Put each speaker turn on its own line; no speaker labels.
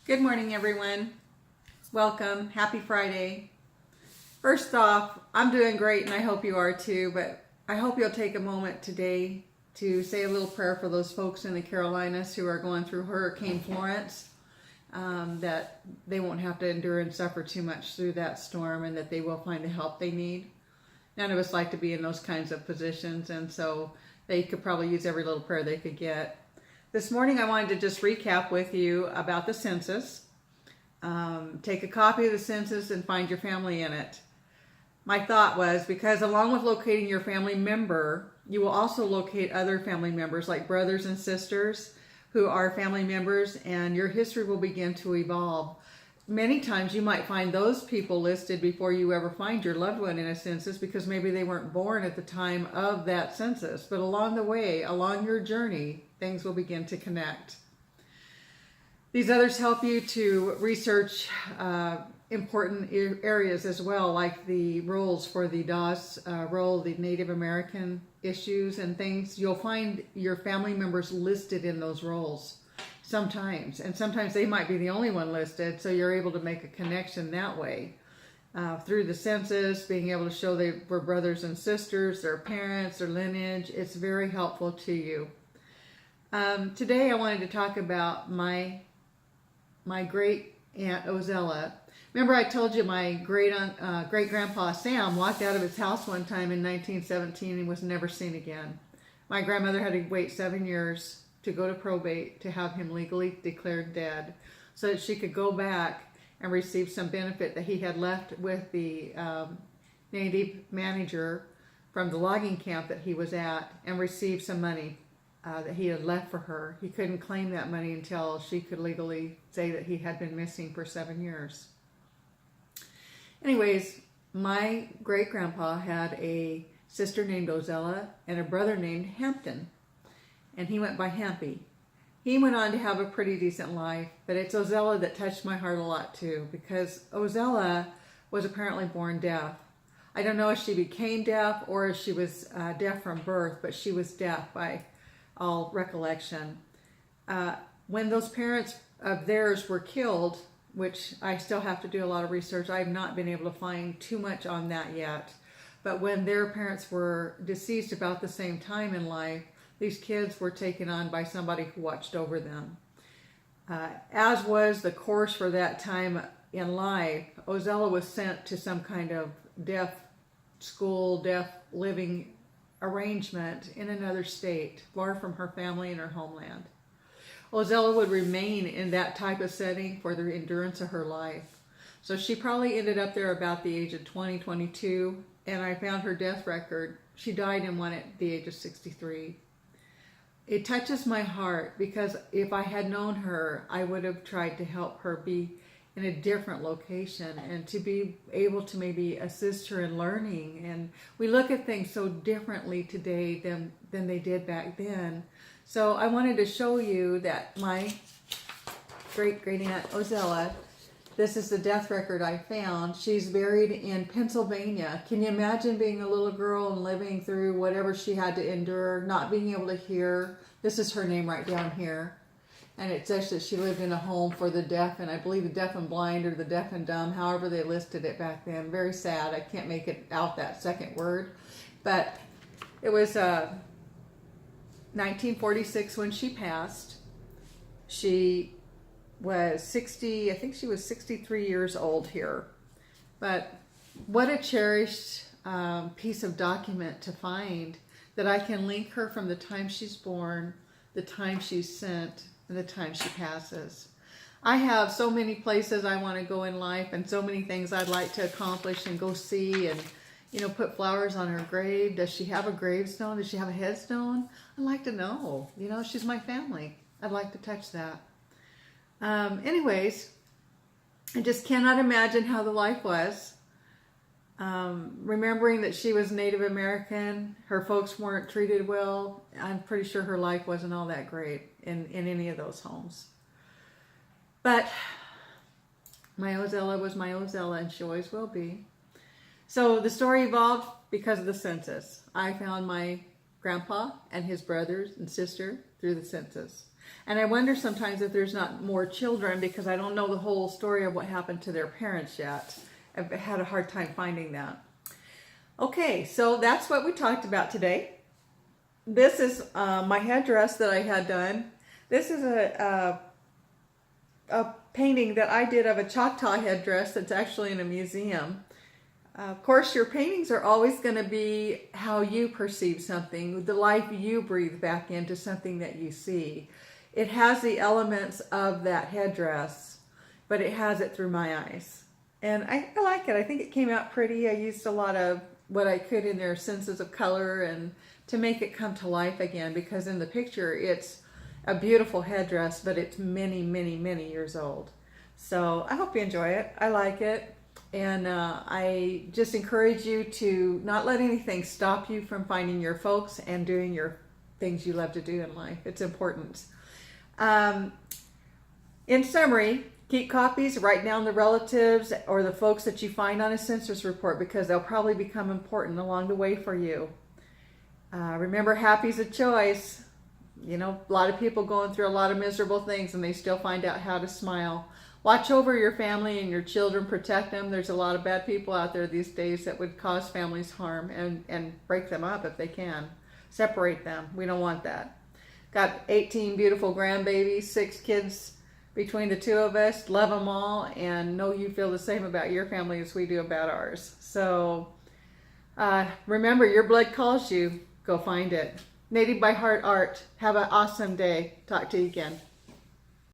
Good morning, everyone. Welcome. Happy Friday. First off, I'm doing great and I hope you are too, but I hope you'll take a moment today to say a little prayer for those folks in the Carolinas who are going through Hurricane Florence, that they won't have to endure and suffer too much through that storm, and that they will find the help they need. None of us like to be in those kinds of positions, and so they could probably use every little prayer they could get. This morning I wanted to just recap with you about the census. Take a copy of the census and find your family in it. My thought was, because along with locating your family member, you will also locate other family members like brothers and sisters who are family members, and your history will begin to evolve. Many times you might find those people listed before you ever find your loved one in a census, because maybe they weren't born at the time of that census. But along the way, along your journey, things will begin to connect. These others help you to research important areas as well, like the roles for the DAS role, the Native American issues and things. You'll find your family members listed in those roles sometimes, and sometimes they might be the only one listed, so you're able to make a connection that way. Through the census, being able to show they were brothers and sisters, their parents, their lineage, it's very helpful to you. Today I wanted to talk about my great aunt Ozella. Remember I told you my great grandpa Sam walked out of his house one time in 1917 and was never seen again. My grandmother had to wait 7 years to go to probate to have him legally declared dead, so that she could go back and receive some benefit that he had left with the native manager from the logging camp that he was at, and receive some money that he had left for her. He couldn't claim that money until she could legally say that he had been missing for 7 years. Anyways, my great grandpa had a sister named Ozella and a brother named Hampton, and he went by Hampy. He went on to have a pretty decent life, but it's Ozella that touched my heart a lot too, because Ozella was apparently born deaf. I don't know if she became deaf or if she was deaf from birth, but she was deaf by all recollection. When those parents of theirs were killed, which I still have to do a lot of research, I've not been able to find too much on that yet, but when their parents were deceased about the same time in life, these kids were taken on by somebody who watched over them. As was the course for that time in life, Ozella was sent to some kind of deaf school, deaf living arrangement in another state, far from her family and her homeland. Ozella would remain in that type of setting for the endurance of her life. So she probably ended up there about the age of 20, 22, and I found her death record. She died in one at the age of 63. It touches my heart, because if I had known her, I would have tried to help her be in a different location and to be able to maybe assist her in learning. And we look at things so differently today than they did back then. So I wanted to show you that my great aunt Ozella, this is the death record I found. She's buried in Pennsylvania. Can you imagine being a little girl and living through whatever she had to endure, not being able to hear? This is her name right down here. And it says that she lived in a home for the deaf, and I believe the deaf and blind or the deaf and dumb, however they listed it back then. Very sad. I can't make it out, that second word. But it was 1946 when she passed. She was 60, I think she was 63 years old here. But what a cherished piece of document to find, that I can link her from the time she's born, the time she's sent, and the time she passes. I have so many places I want to go in life, and so many things I'd like to accomplish and go see, and put flowers on her grave. Does she have a gravestone? Does she have a headstone? I'd like to know. She's my family. I'd like to touch that. Anyways, I just cannot imagine how the life was. Remembering that she was Native American, her folks weren't treated well. I'm pretty sure her life wasn't all that great in any of those homes. But my Ozella was my Ozella, and she always will be. So the story evolved because of the census. I found my grandpa and his brothers and sister through the census. And I wonder sometimes if there's not more children, because I don't know the whole story of what happened to their parents yet. I've had a hard time finding that. Okay, so that's what we talked about today. This is my headdress that I had done. This is a painting that I did of a Choctaw headdress that's actually in a museum. Of course, your paintings are always going to be how you perceive something, the life you breathe back into something that you see. It has the elements of that headdress, but it has it through my eyes. And I like it. I think it came out pretty. I used a lot of what I could in their senses of color and to make it come to life again, because in the picture it's a beautiful headdress, but it's many, many, many years old. So I hope you enjoy it. I like it. And I just encourage you to not let anything stop you from finding your folks and doing your things you love to do in life. It's important. In summary, keep copies, write down the relatives or the folks that you find on a census report, because they'll probably become important along the way for you. Remember, happy's a choice. You know, a lot of people going through a lot of miserable things and they still find out how to smile. Watch over your family and your children, protect them. There's a lot of bad people out there these days that would cause families harm and break them up if they can. Separate them. We don't want that. Got 18 beautiful grandbabies, 6 kids between the two of us. Love them all, and know you feel the same about your family as we do about ours. So remember, your blood calls you. Go find it. Native by Heart Art. Have an awesome day. Talk to you again.